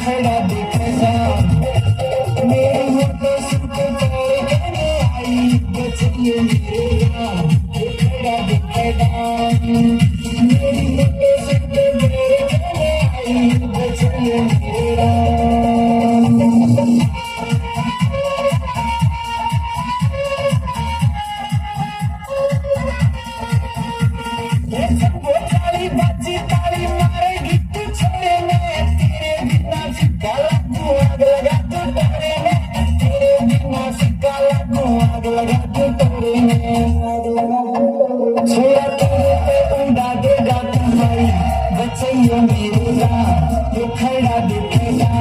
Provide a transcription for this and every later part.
खड़ा दिखेगा मेरे होठों से तेरे कहने आई बचिए मेरे राम खड़ा दिखेगा मेरी होठों से तेरे कहने आई बचिए मेरे राम ताली बाजी ताली मारेगी तू छोड़े में तेरे बिना सिक्का लगू आग लगा तू टोरे में तेरे बिना सिक्का लगू आग लगा तू टोरे में छोड़ा तेरे पे उड़ा देगा तू भाई बचैया मेरे राम ये खड़ा दिखेगा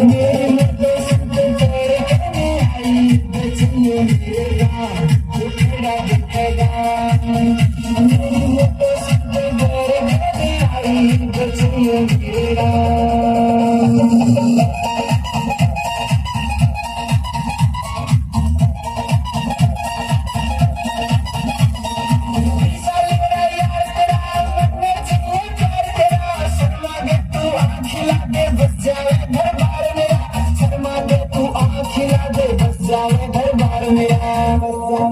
मेरे मुद्दे से तेरे कहने आई बचैया मेरे राम ये खड़ा दिखेगा मेरे मुद्दे से तेरे कहने आई बचैया मेरे राम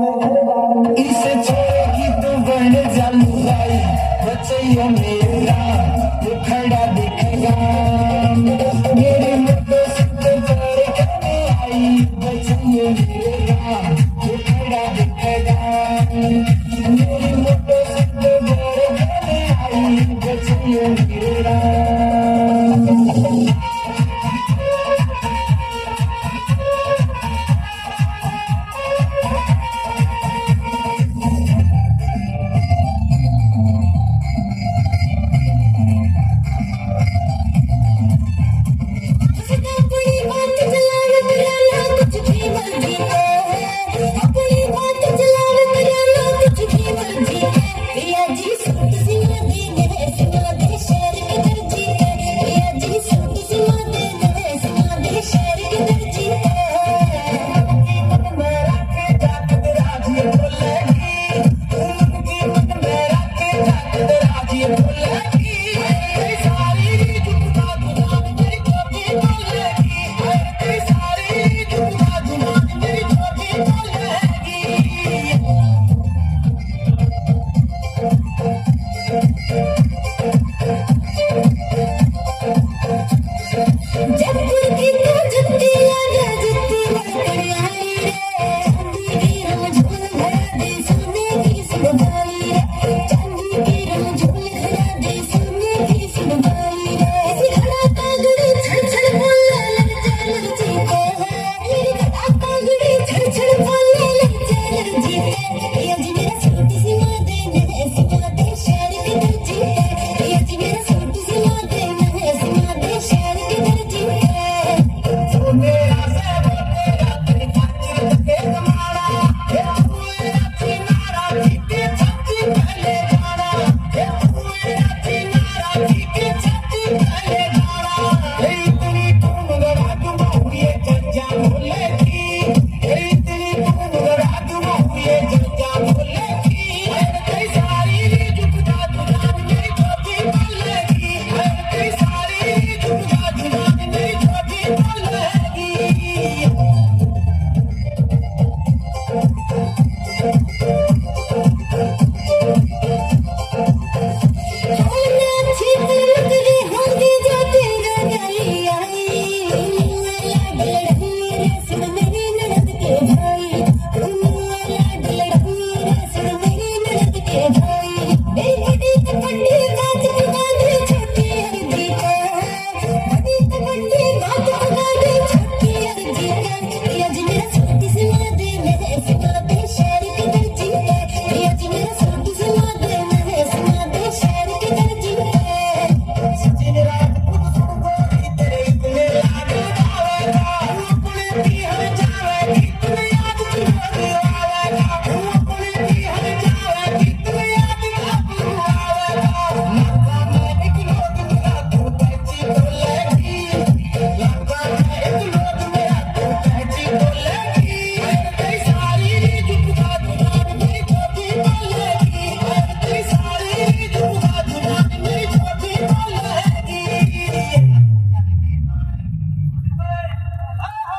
इसे छोड़ेगी तो बन जालू भाई बचैया मेरा ये खड़ा दिखेगा मेरे मुद्दों से तेरे कहने आई बचैया मेरा ये खड़ा दिखेगा मेरे मुद्दों से तेरे कहने आई बचैया मेरा